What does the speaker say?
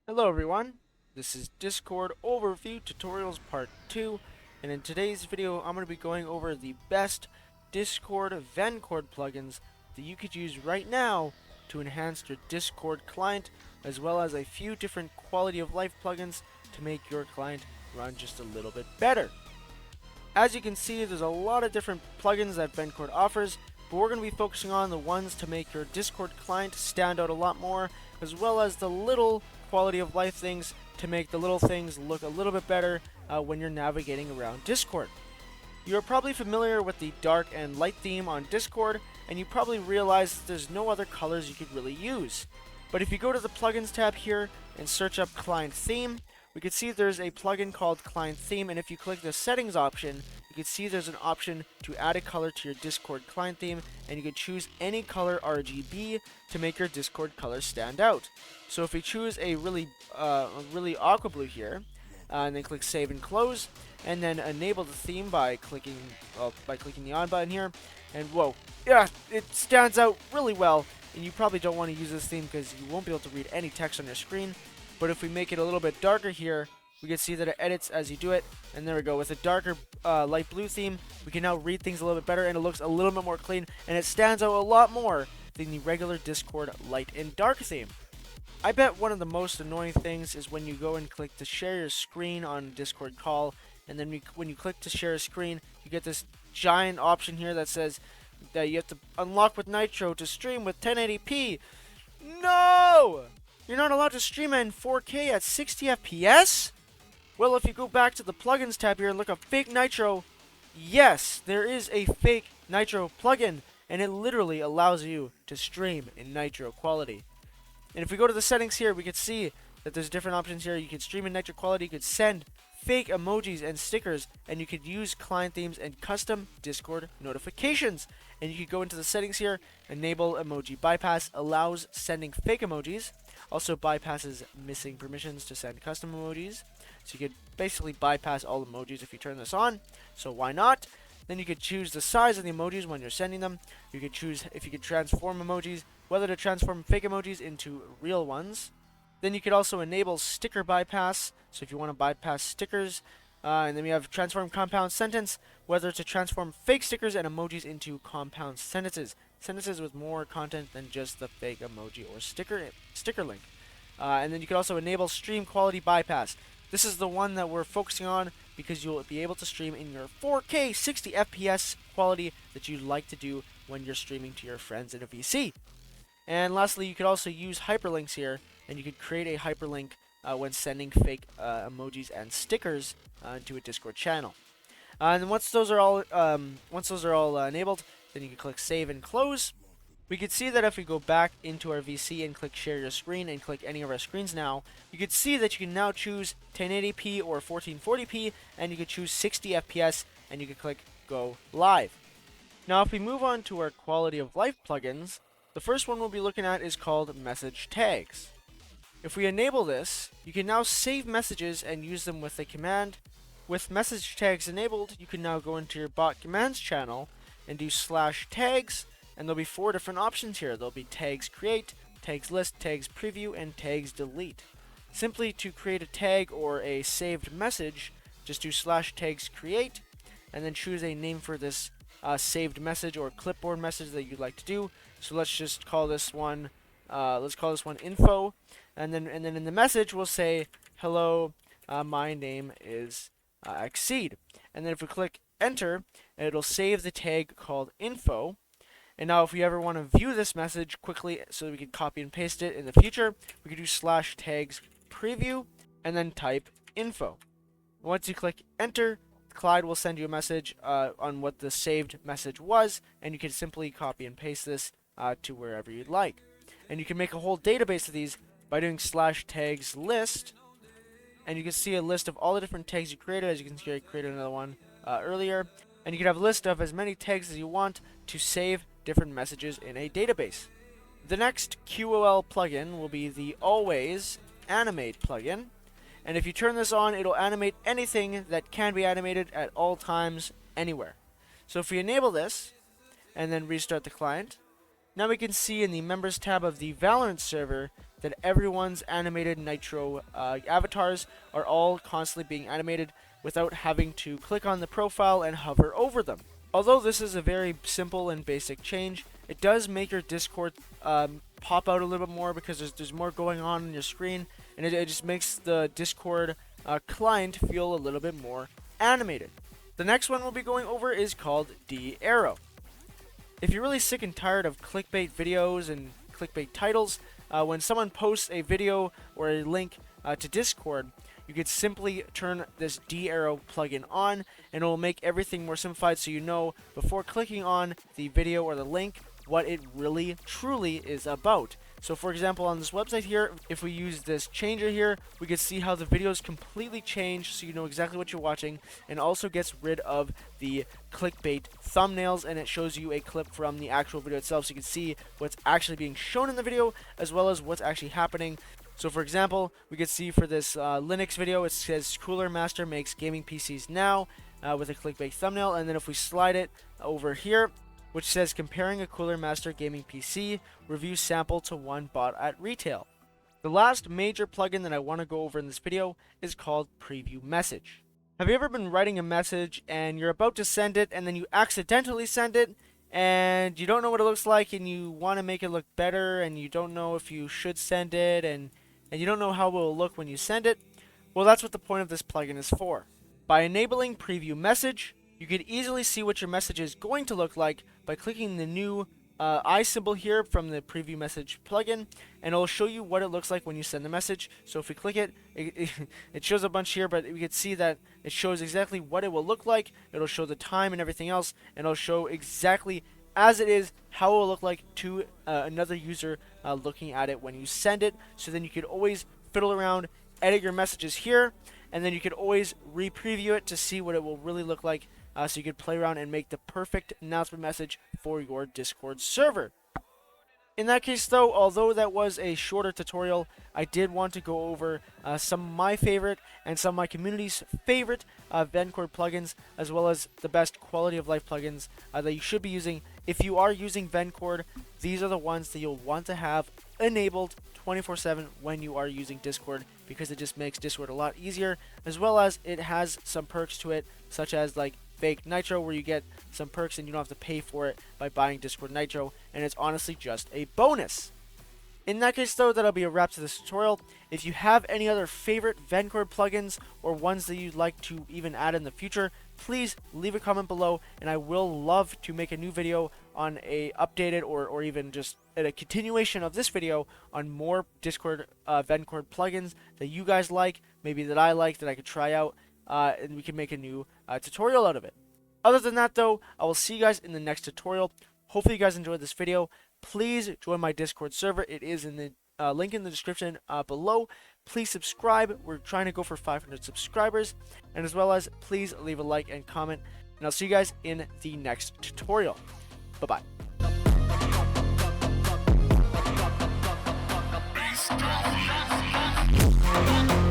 Hello everyone, this is Discord Overview Tutorials Part 2, and in today's video I'm going to be going over the best Discord Vencord plugins that you could use right now to enhance your Discord client, as well as a few different quality of life plugins to make your client run just a little bit better. As you can see, there's a lot of different plugins that Vencord offers, but we're going to be focusing on the ones to make your Discord client stand out a lot more, as well as the little quality of life things to make the little things look a little bit better when you're navigating around Discord. You're probably familiar with the dark and light theme on Discord, and you probably realize that there's no other colors you could really use. But if you go to the plugins tab here and search up client theme, we can see there's a plugin called client theme, and if you click the settings option, you can see there's an option to add a color to your Discord client theme, and you can choose any color RGB to make your Discord color stand out. So if we choose a really aqua blue here, and then click save and close, and then enable the theme by clicking the on button here, and whoa, yeah, it stands out really well. And you probably don't want to use this theme because you won't be able to read any text on your screen. But if we make it a little bit darker here, we can see that it edits as you do it. And there we go. With a darker light blue theme, we can now read things a little bit better, and it looks a little bit more clean, and it stands out a lot more than the regular Discord light and dark theme. I bet one of the most annoying things is when you go and click to share your screen on Discord call, and then when you click to share a screen, you get this giant option here that says that you have to unlock with Nitro to stream with 1080p. No! You're not allowed to stream in 4K at 60 FPS? Well, if you go back to the plugins tab here and look up fake Nitro, yes, there is a fake Nitro plugin, and it literally allows you to stream in Nitro quality. And if we go to the settings here, we can see that there's different options here. You can stream in Nitro quality, you could send fake emojis and stickers, and you could use client themes and custom Discord notifications. And you could go into the settings here, enable emoji bypass, allows sending fake emojis, also bypasses missing permissions to send custom emojis. So you could basically bypass all emojis if you turn this on, so why not? Then you could choose the size of the emojis when you're sending them. You could choose if you could transform emojis, whether to transform fake emojis into real ones. Then you could also enable sticker bypass, so if you want to bypass stickers. And then we have transform compound sentence, whether to transform fake stickers and emojis into compound sentences with more content than just the fake emoji or sticker link. And then you could also enable stream quality bypass. This is the one that we're focusing on because you'll be able to stream in your 4K 60 FPS quality that you'd like to do when you're streaming to your friends in a VC. And lastly, you could also use hyperlinks here, and you could create a hyperlink when sending fake emojis and stickers to a Discord channel. And then once those are all enabled, then you can click save and close. We can see that if we go back into our VC and click share your screen and click any of our screens now, you can see that you can now choose 1080p or 1440p, and you can choose 60 FPS, and you can click go live. Now if we move on to our quality of life plugins, the first one we'll be looking at is called message tags. If we enable this, you can now save messages and use them with a command. With message tags enabled, you can now go into your bot commands channel and do /tags, and there'll be 4 different options here. There'll be tags create, tags list, tags preview, and tags delete. Simply to create a tag or a saved message, just do /tags create, and then choose a name for this saved message or clipboard message that you'd like to do. So let's just call this one, info, and then in the message we'll say, hello, my name is Exceed. And then if we click enter, it'll save the tag called info. And now if we ever want to view this message quickly so that we can copy and paste it in the future, we can do /tags preview and then type info. Once you click enter, Clyde will send you a message on what the saved message was, and you can simply copy and paste this to wherever you'd like. And you can make a whole database of these by doing /tags list, and you can see a list of all the different tags you created. As you can see, I created another one earlier, and you can have a list of as many tags as you want to save different messages in a database. The next QOL plugin will be the Always Animate plugin, and if you turn this on, it'll animate anything that can be animated at all times, anywhere. So if we enable this, and then restart the client, now we can see in the members tab of the Valorant server that everyone's animated Nitro avatars are all constantly being animated without having to click on the profile and hover over them. Although this is a very simple and basic change, it does make your Discord pop out a little bit more because there's more going on your screen, and it just makes the Discord client feel a little bit more animated. The next one we'll be going over is called D-Arrow. If you're really sick and tired of clickbait videos and clickbait titles, when someone posts a video or a link to Discord, you could simply turn this D-Arrow plugin on, and it will make everything more simplified so you know before clicking on the video or the link what it really truly is about. So for example, on this website here, if we use this changer here, we can see how the videos completely change so you know exactly what you're watching, and also gets rid of the clickbait thumbnails, and it shows you a clip from the actual video itself so you can see what's actually being shown in the video as well as what's actually happening. So for example, we could see for this Linux video, it says Cooler Master makes gaming PCs now with a clickbait thumbnail, and then if we slide it over here, which says comparing a Cooler Master gaming PC review sample to one bought at retail. The last major plugin that I want to go over in this video is called Preview Message. Have you ever been writing a message and you're about to send it and then you accidentally send it and you don't know what it looks like and you want to make it look better and you don't know if you should send it and you don't know how it will look when you send it? Well, that's what the point of this plugin is for. By enabling Preview Message, you can easily see what your message is going to look like by clicking the new eye symbol here from the Preview Message plugin, and it'll show you what it looks like when you send the message. So if we click it, it shows a bunch here, but we can see that it shows exactly what it will look like. It'll show the time and everything else, and it'll show exactly as it is how it will look like to another user looking at it when you send it. So then you could always fiddle around, edit your messages here, and then you could always re-preview it to see what it will really look like. So you could play around and make the perfect announcement message for your Discord server. In that case though, although that was a shorter tutorial, I did want to go over some of my favorite and some of my community's favorite Vencord plugins, as well as the best quality of life plugins that you should be using. If you are using Vencord, these are the ones that you'll want to have enabled 24/7 when you are using Discord, because it just makes Discord a lot easier, as well as it has some perks to it, such as like fake Nitro, where you get some perks and you don't have to pay for it by buying Discord Nitro, and it's honestly just a bonus. In that case though, that'll be a wrap to this tutorial. If you have any other favorite Vencord plugins or ones that you'd like to even add in the future, please leave a comment below, and I will love to make a new video on a updated or even just a continuation of this video on more Discord Vencord plugins that you guys like, maybe that I like, that I could try out, and we can make a new tutorial out of it. Other than that though, I will see you guys in the next tutorial. Hopefully you guys enjoyed this video. Please join my Discord server. It is in the link in the description below. Please subscribe. We're trying to go for 500 subscribers. And as well as, please leave a like and comment. And I'll see you guys in the next tutorial. Bye-bye. Bye.